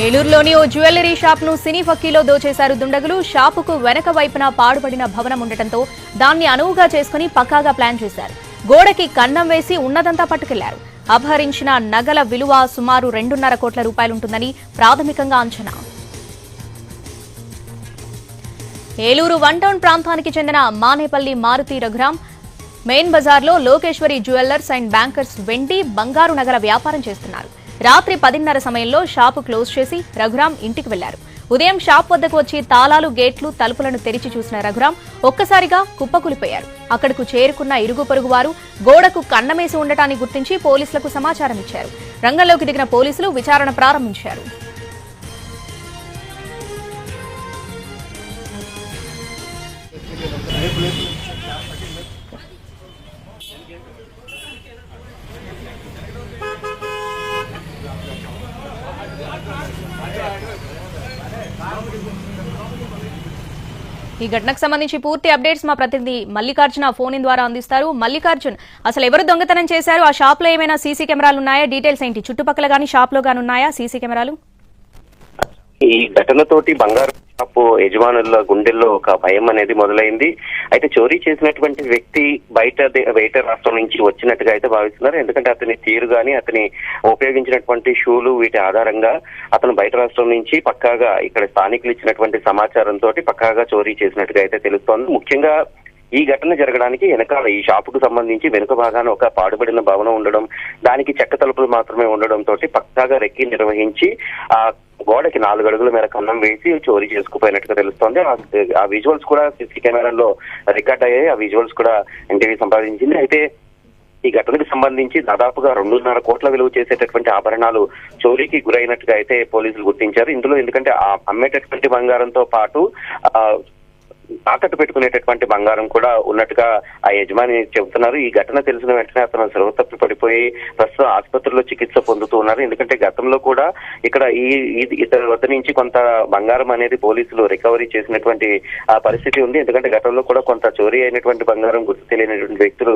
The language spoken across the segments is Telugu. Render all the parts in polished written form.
ఏలూరులోని ఓ జ్యువెలరీ షాప్ ను సినీ ఫక్కీలో దోచేశారు దుండగులు. షాపుకు వెనక వైపున పాడుపడిన భవనం ఉండటంతో దాన్ని అనువుగా చేసుకుని పక్కాగా ప్లాన్ చేశారు. గోడకి కన్నం వేసి ఉన్నదంతా పట్టుకెళ్లారు. అపహరించిన నగల విలువ సుమారు 2.5 కోట్ల రూపాయలుంటుందని ప్రాథమికంగా అంచనా. ఏలూరు వన్ టౌన్ ప్రాంతానికి చెందిన మానేపల్లి మారుతి రఘురాం మెయిన్ బజార్లో లోకేశ్వరి జ్యువెలర్స్ అండ్ బ్యాంకర్స్ వెండి బంగారు నగల వ్యాపారం చేస్తున్నారు. రాత్రి 10:30 సమయంలో షాపు క్లోజ్ చేసి రఘురాం ఇంటికి వెళ్లారు. ఉదయం షాప్ వద్దకు వచ్చి తాళాలు గేట్లు తలుపులను తెరిచి చూసిన రఘురాం ఒక్కసారిగా కుప్పకూలిపోయారు. అక్కడకు చేరుకున్న ఇరుగు పొరుగు వారు గోడకు కన్నమేసి ఉండటాన్ని గుర్తించి పోలీసులకు సమాచారం ఇచ్చారు. రంగంలోకి దిగిన పోలీసులు విచారణ ప్రారంభించారు. ఈ ఘటనకు సంబంధించి పూర్తి అప్డేట్స్ మా ప్రతినిధి మల్లికార్జున ఫోన్ ఇన్ ద్వారా అందిస్తారు. మల్లికార్జున్, అసలు ఎవరు దొంగతనం చేశారు? ఆ షాప్ లో ఏమైనా సీసీ కెమెరాలు ఉన్నాయా? డీటెయిల్స్ ఏంటి? చుట్టుపక్కల గానీ షాప్ లో గానీ ఉన్నాయా సీసీ కెమెరాలు? ఈ ఘటనతోటి బంగారు షాపు యజమానుల గుండెల్లో ఒక భయం అనేది మొదలైంది. అయితే చోరీ చేసినటువంటి వ్యక్తి బయట రాష్ట్రం నుంచి వచ్చినట్టుగా అయితే భావిస్తున్నారు. ఎందుకంటే అతని తీరు గాని అతని ఉపయోగించినటువంటి షూలు వీటి ఆధారంగా అతను బయట రాష్ట్రం నుంచి పక్కాగా ఇక్కడ స్థానికులు ఇచ్చినటువంటి సమాచారంతో పక్కాగా చోరీ చేసినట్టుగా అయితే తెలుస్తోంది. ముఖ్యంగా ఈ ఘటన జరగడానికి వెనకాల ఈ షాపుకు సంబంధించి వెనుక భాగాన ఒక పాడుబడిన భవనం ఉండడం, దానికి చెక్క తలుపులు మాత్రమే ఉండడం తోటి పక్కాగా రెక్కి నిర్వహించి ఆ గోడకి 4 అడుగుల మేర కన్నం వేసి చోరీ చేసుకుపోయినట్టుగా తెలుస్తోంది. ఆ విజువల్స్ కూడా సీసీ కెమెరాల్లో రికార్డ్ అయ్యాయి. ఆ విజువల్స్ కూడా ఎన్టీవీ సంపాదించింది. అయితే ఈ ఘటనకు సంబంధించి దాదాపుగా 2.5 కోట్ల విలువ చేసేటటువంటి ఆభరణాలు చోరీకి గురైనట్టుగా అయితే పోలీసులు గుర్తించారు. ఇందులో ఎందుకంటే ఆ అమ్మేటటువంటి బంగారంతో పాటు తాకట్టు పెట్టుకునేటటువంటి బంగారం కూడా ఉన్నట్టుగా ఆ యజమాని చెబుతున్నారు. ఈ ఘటన తెలిసిన వెంటనే అతను శ్రమ తప్పి పడిపోయి ప్రస్తుతం ఆసుపత్రిలో చికిత్స పొందుతూ ఉన్నారు. ఎందుకంటే గతంలో కూడా ఇక్కడ ఇతని వద్ద నుంచి కొంత బంగారం అనేది పోలీసులు రికవరీ చేసినటువంటి పరిస్థితి ఉంది. ఎందుకంటే గతంలో కూడా కొంత చోరీ అయినటువంటి బంగారం గుర్తు తెలియనటువంటి వ్యక్తులు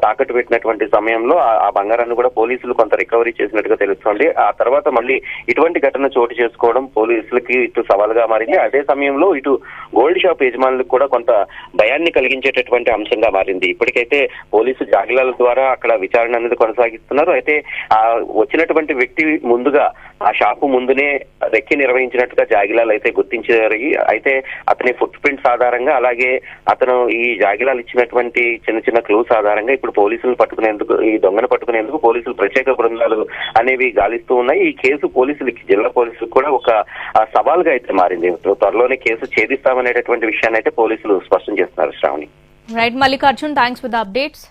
తాకట్టు పెట్టినటువంటి సమయంలో ఆ బంగారాన్ని కూడా పోలీసులు కొంత రికవరీ చేసినట్టుగా తెలుస్తోంది. ఆ తర్వాత మళ్ళీ ఇటువంటి ఘటన చోటు చేసుకోవడం పోలీసులకి ఇటు సవాల్గా మారింది. అదే సమయంలో ఇటు గోల్డ్ షాప్ యజమానులు కూడా కొంత భయాన్ని కలిగించేటటువంటి అంశంగా మారింది. ఇప్పటికైతే పోలీసు జాగిలాల ద్వారా అక్కడ విచారణ అనేది కొనసాగిస్తున్నారు. అయితే ఆ వచ్చినటువంటి వ్యక్తి ముందుగా ఆ షాపు ముందునే రెక్కి నిర్వహించినట్టుగా జాగిలాలు అయితే గుర్తించారు. అయితే అతని ఫుట్ ప్రింట్స్ ఆధారంగా అలాగే అతను ఈ జాగిలాలు ఇచ్చినటువంటి చిన్న క్లూస్ ఆధారంగా ఇప్పుడు పోలీసులు పట్టుకునేందుకు ఈ దొంగను పట్టుకునేందుకు పోలీసులు ప్రత్యేక బృందాలు అనేవి గాలిస్తూ ఉన్నాయి. ఈ కేసు పోలీసులకి జిల్లా పోలీసులకు కూడా ఒక సవాల్గా అయితే మారింది. త్వరలోనే కేసు ఛేదిస్తామనేటటువంటి విషయాన్ని అయితే పోలీసులు స్పష్టం చేస్తున్నారు. Sravani. Right Mallikarjun, thanks for the updates.